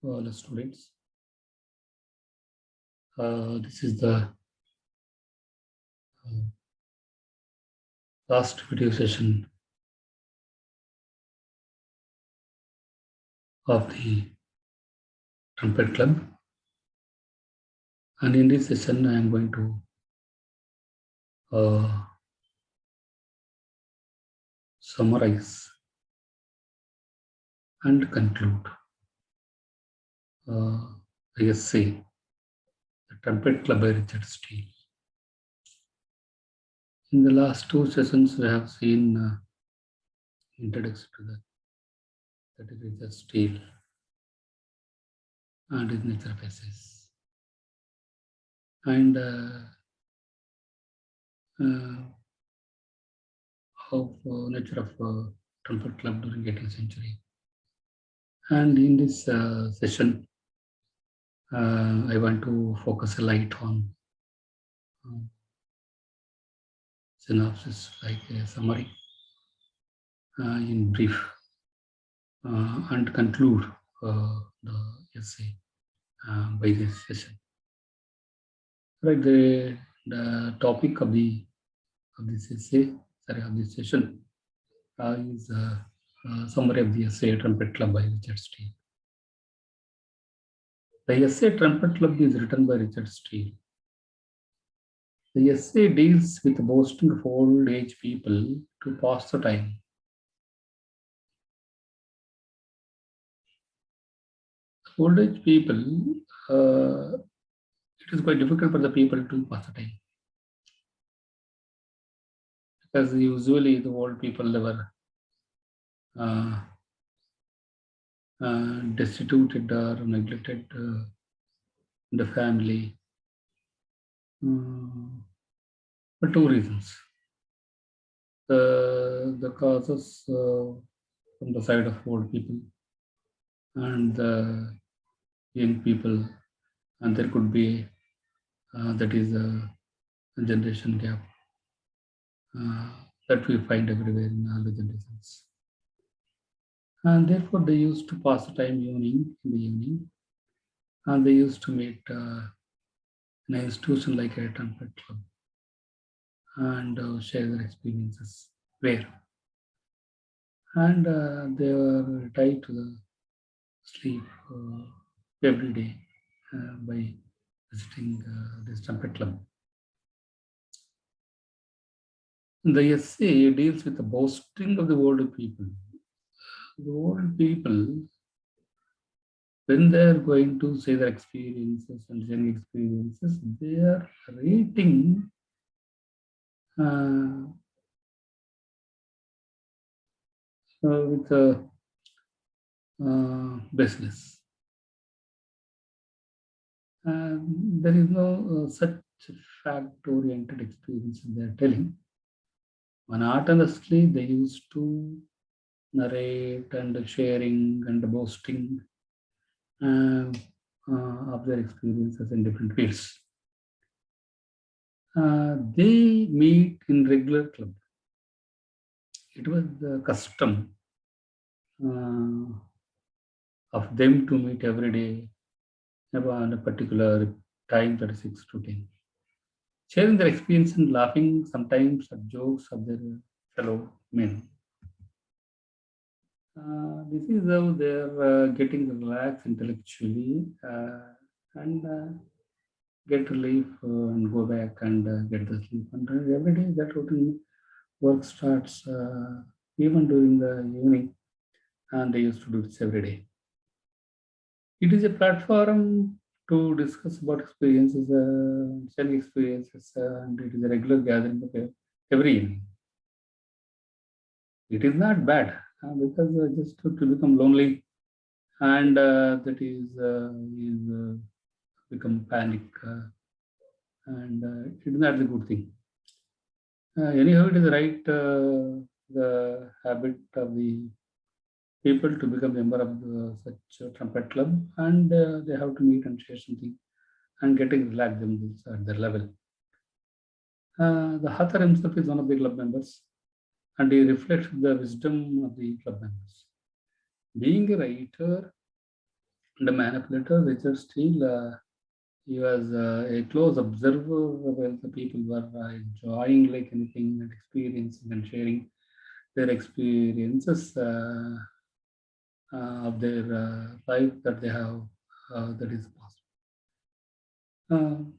all the students. This is the last video session of the Trumpet Club, and in this session I am going to summarize and conclude the essay, The Trumpet Club by Richard Steele. In the last two sessions, we have seen introduction to that is Richard Steele and his nature of essays, and of nature of Trumpet Club during 18th century. And in this session, I want to focus a light on synopsis, like a summary in brief, and conclude the essay by this session. Right, the topic of this essay, of this session, is a summary of the essay Trumpet Club by Richard Steele. The essay Trumpet Club is written by Richard Steele. The essay deals with boasting of old age people to pass the time. Old age people, it is quite difficult for the people to pass the time, because usually the old people, they were destituted or neglected in the family for two reasons. The causes from the side of old people and the young people, and there could be that is a generation gap that we find everywhere in all the generations. And therefore they used to pass the time in the evening, and they used to meet in an institution like a Trumpet Club and share their experiences there. And they were tied to the sleep every day by visiting this Trumpet Club. The essay deals with the boasting of the older people. The old people, when they are going to say their experiences and sharing experiences, they are rating with a baseless. There is no such fact-oriented experience they are telling. Monotonously, they used to narrate and sharing and boasting of their experiences in different fields. They meet in regular club. It was the custom of them to meet every day on a particular time, that is 6 to 10. Sharing their experience and laughing sometimes at jokes of their fellow men. This is how they are getting relaxed intellectually and get relief and go back and get the sleep. And every day that routine work starts even during the evening, and they used to do this every day. It is a platform to discuss about experiences, sharing experiences, and it is a regular gathering of every evening. It is not bad because just to become lonely, and that is become panic, and it is not a good thing. Anyhow, it is right, the habit of the people to become member of such a Trumpet Club, and they have to meet and share something and getting relaxed themselves at their level. The author himself is one of the club members, and he reflects the wisdom of the club members. Being a writer, The manipulator, Richard Steele, he was a close observer while the people were enjoying like anything and experiencing and sharing their experiences of their life that they have that is possible.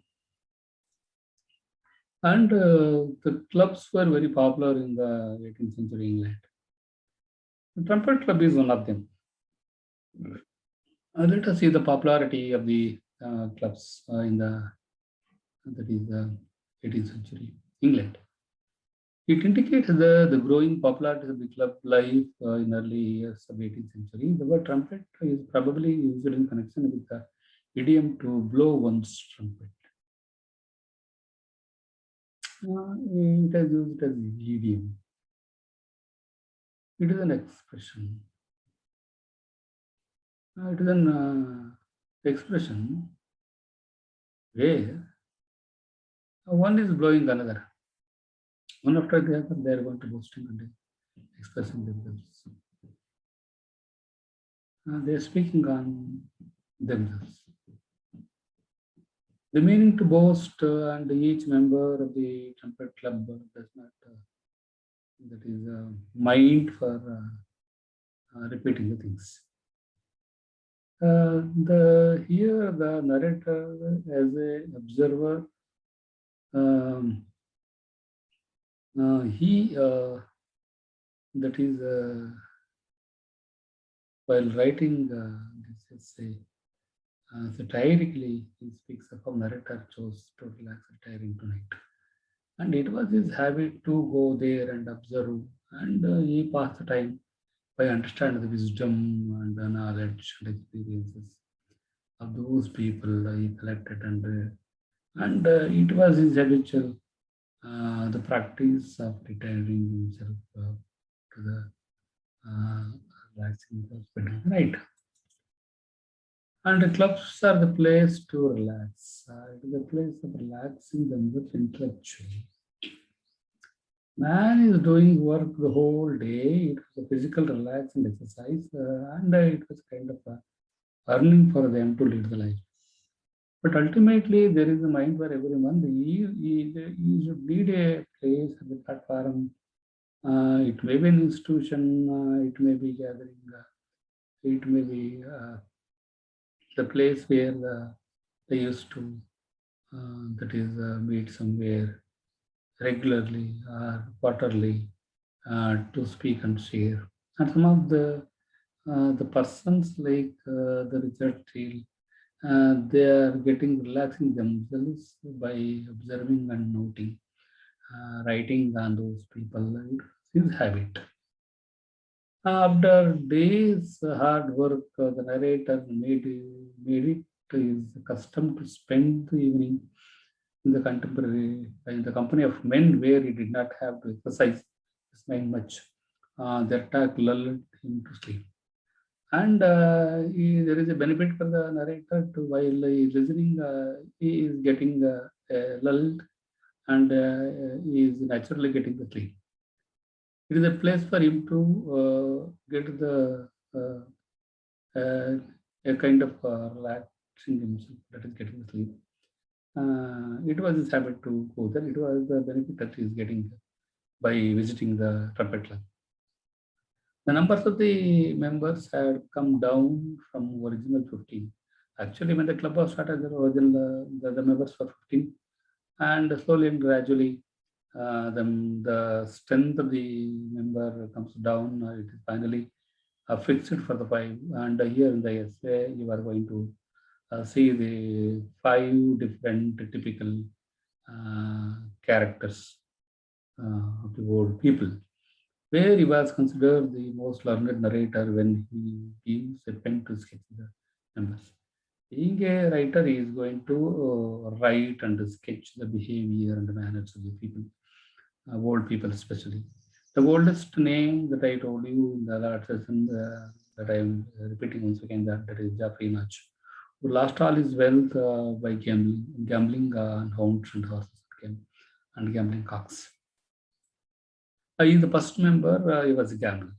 And the clubs were very popular in the 18th century England. The Trumpet Club is one of them. Let us see the popularity of the clubs in the that is the 18th century England. It indicates the growing popularity of the club life in early years of 18th century. The word trumpet is probably used in connection with the idiom to blow one's trumpet. It is used as idiom. It is an expression. It is an expression where one is blowing another. One after the other, they are going to boasting and expressing themselves. They are speaking on themselves. The meaning to boast and each member of the trumpet club does not that is mind for repeating the things. The here the narrator as a observer, um, he that is while writing this essay satirically, he speaks of a narrator chose to relax retiring tonight. And it was his habit to go there and observe, and he passed the time by understanding the wisdom and the knowledge and experiences of those people he collected, and it was his habitual the practice of retiring himself to the uh, relaxing the spending the night. And the clubs are the place to relax. It is the place of relaxing themselves intellectually. Man is doing work the whole day. It was a physical relax and exercise, and it was kind of a earning for them to lead the life. But ultimately, there is a mind for everyone. You should need a place at the platform. It may be an institution. It may be gathering. It may be the place where they used to that is meet somewhere regularly or quarterly to speak and share. And some of the persons like the Richard Steele, they are getting relaxing themselves by observing and noting, writing on those people. It's his habit. After days hard work, the narrator made it his custom to spend the evening in the company of men where he did not have to exercise his mind much. Their talk lulled him to sleep. And there is a benefit for the narrator to while he is listening, he is getting lulled and he is naturally getting the sleep. It is a place for him to get the a kind of relaxing himself, that is getting the sleep. It was his habit to go there. It was the benefit that he is getting by visiting the Trumpet Club. The numbers of the members had come down from original 15. Actually, when the club was started, the original the members were 15, and slowly and gradually, the strength of the member comes down. It is finally fixed for the five. And here in the essay, you are going to see the five different typical characters of the old people, where he was considered the most learned narrator when he gives a pen to sketch the members. Being a writer, he is going to write and sketch the behavior and the manners of the people, old people especially. The oldest name that I told you in the last session that I am repeating once again, that is Geoffrey March, who lost all his wealth by gambling on hounds and horses and gambling cocks. He is the first member. He was a gambler.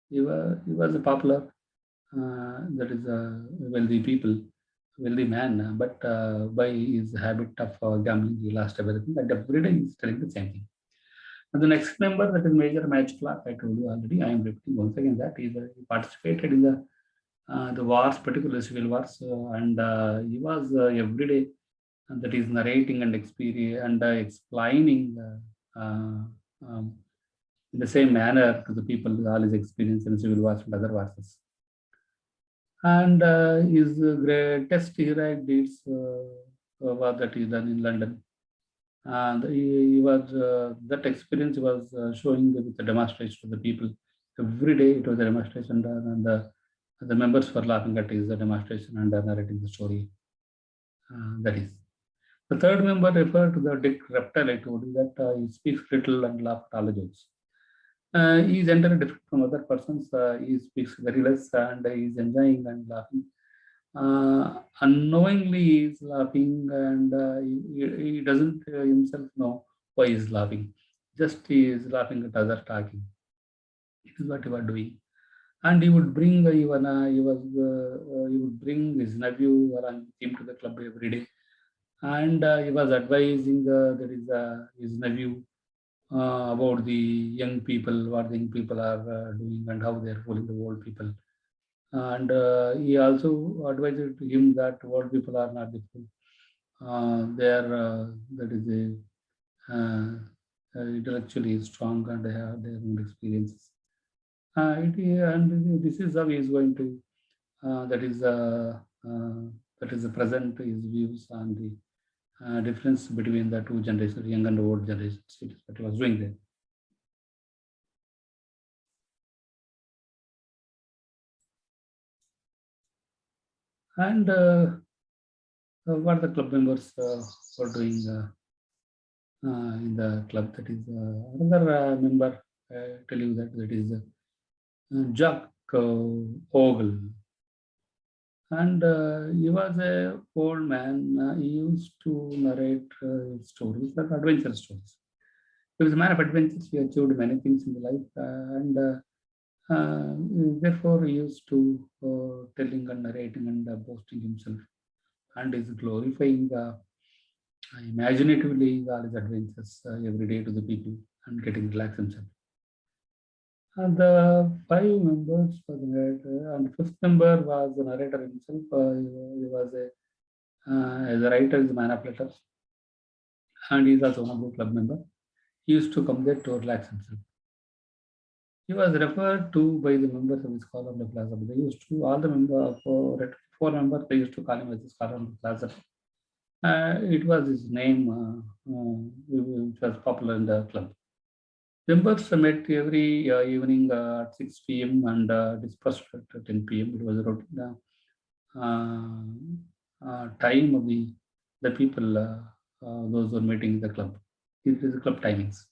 He was a popular. that is wealthy people, wealthy man, but by his habit of gambling, he lost everything. And every day he's telling the same thing. And the next member, that is Major Match Clock, I told you already. I am repeating once again that he participated in the wars, particularly civil wars, and he was every day that is narrating and experience and explaining in the same manner to the people all his experience in civil wars and other wars. And his greatest heroic deeds were that he done in London. And he was that experience was showing with the demonstration to the people. Every day it was a demonstration, and the members were laughing at his demonstration and narrating the story. That is. The third member referred to the Dick Reptile. I told you that he speaks little and laughs at all the jokes. He is entirely different from other persons. He speaks very less and he is enjoying and laughing. Unknowingly, he is laughing and he doesn't himself know why he is laughing. Just he is laughing at others talking. It is what he was doing. And he would bring even he would bring his nephew along with him to the club every day, and he was advising there is his nephew about the young people, what the young people are doing and how they are fooling the old people. And he also advised to him that old people are not the fool. They are that is intellectually strong and they have their own experiences. And this is how he is going to that is the present his views on the difference between the two generations, young and old generations. It is what he was doing there. And what the club members were doing in the club, that is another member, tell you that that is Jack Ogle. And he was a old man. He used to narrate stories, like adventure stories. He was a man of adventures. He achieved many things in the life, and therefore he used to telling and narrating and boasting himself, and is glorifying imaginatively all his adventures every day to the people and getting relaxed himself. And the five members were the narrator, and the fifth member was the narrator himself. He was as a writer, is a man of letters, and he is also one of the club member. He used to come there to relax himself. He was referred to by the members of the Scholar of the Plaza. They used to, all the members, four members, they used to call him as the Scholar of the Plaza. It was his name, which was popular in the club. Members met every evening at 6 p.m. and dispersed at 10 p.m. It was a routine time of the people, those who were meeting in the club. It is the club timings.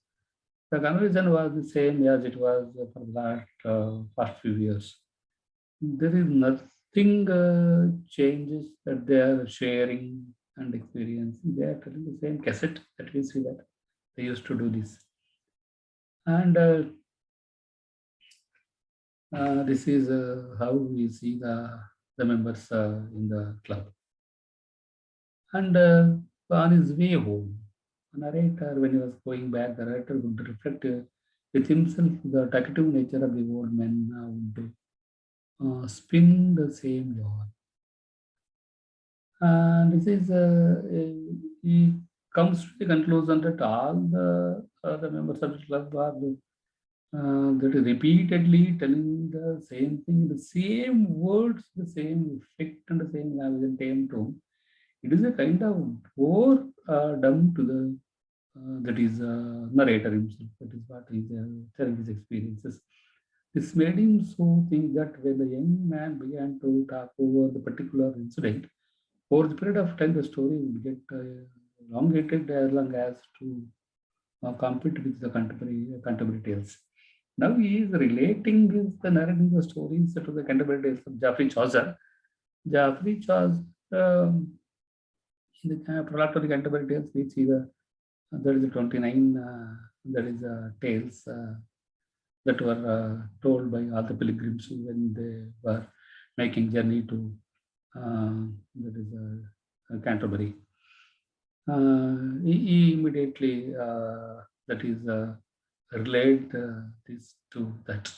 The conversation was the same as it was for the past few years. There is nothing changes that they are sharing and experiencing. They are telling the same cassette that we see that they used to do this. And this is how we see the members in the club. And on his way home, the narrator, when he was going back, the narrator would reflect with himself the talkative nature of the old man would spin the same yarn. And this is he comes to the conclusion that all the members of the club are that repeatedly telling the same thing, the same words, the same effect, and the same language and same tone. It is a kind of bore done to the that is narrator himself. That is what he's telling his experiences. This made him so think that when the young man began to talk over the particular incident, over the period of time, the story would get elongated as long as to compete with the contemporary tales. Now he is relating this, the narrating the stories to the contemporary tales of Geoffrey Chaucer. Geoffrey Chaucer, in the prologue to the contemporary tales, we see there is a 29 there is tales that were told by all the pilgrims when they were making journey to that is Canterbury. He immediately that is relate this to that.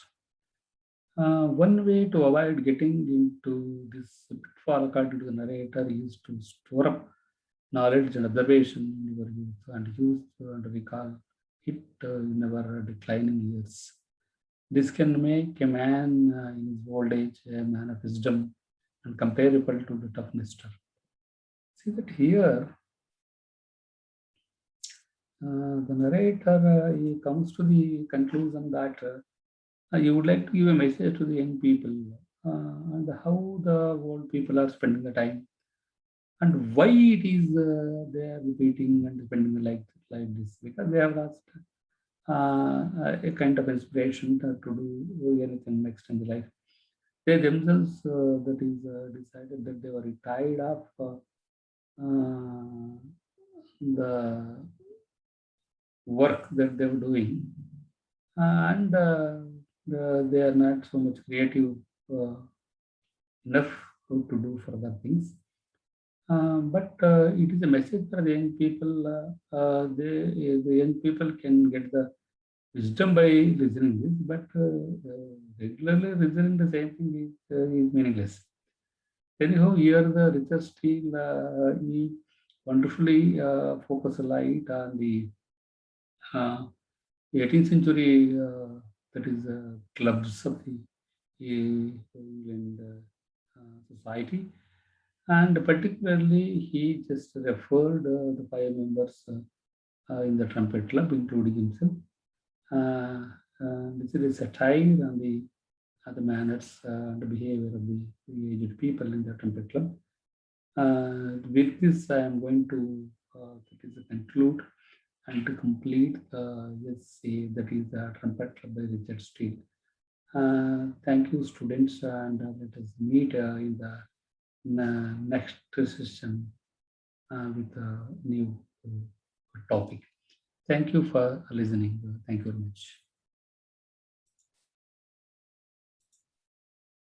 One way to avoid getting into this pitfall, according to the narrator, is to store up knowledge and observation in your youth and use and recall it in our declining years. This can make a man in his old age a man of wisdom and comparable to the toughness. See that here, the narrator he comes to the conclusion that you would like to give a message to the young people and how the old people are spending the time and why it is they are repeating and spending like this because they have lost a kind of inspiration to do anything next in the life. They themselves that is decided that they were tired of the work that they were doing and they are not so much creative uh, enough to do further things. But it is a message for the young people. The young people can get the wisdom by listening this, but regularly listening the same thing is meaningless. Anyhow, here the Richard Steele he wonderfully focus a light on the uh, 18th century that is clubs of the England society, and particularly he just referred the five members in the Trumpet Club, including himself. Uh, this is a satire on the manners and the behavior of the aged people in the Trumpet Club. With this, I am going to that is conclude and to complete the essay that is the Trumpet Club by Richard Steele. Thank you, students, and let us meet in the next session with a new topic. Thank you for listening. Thank you very much.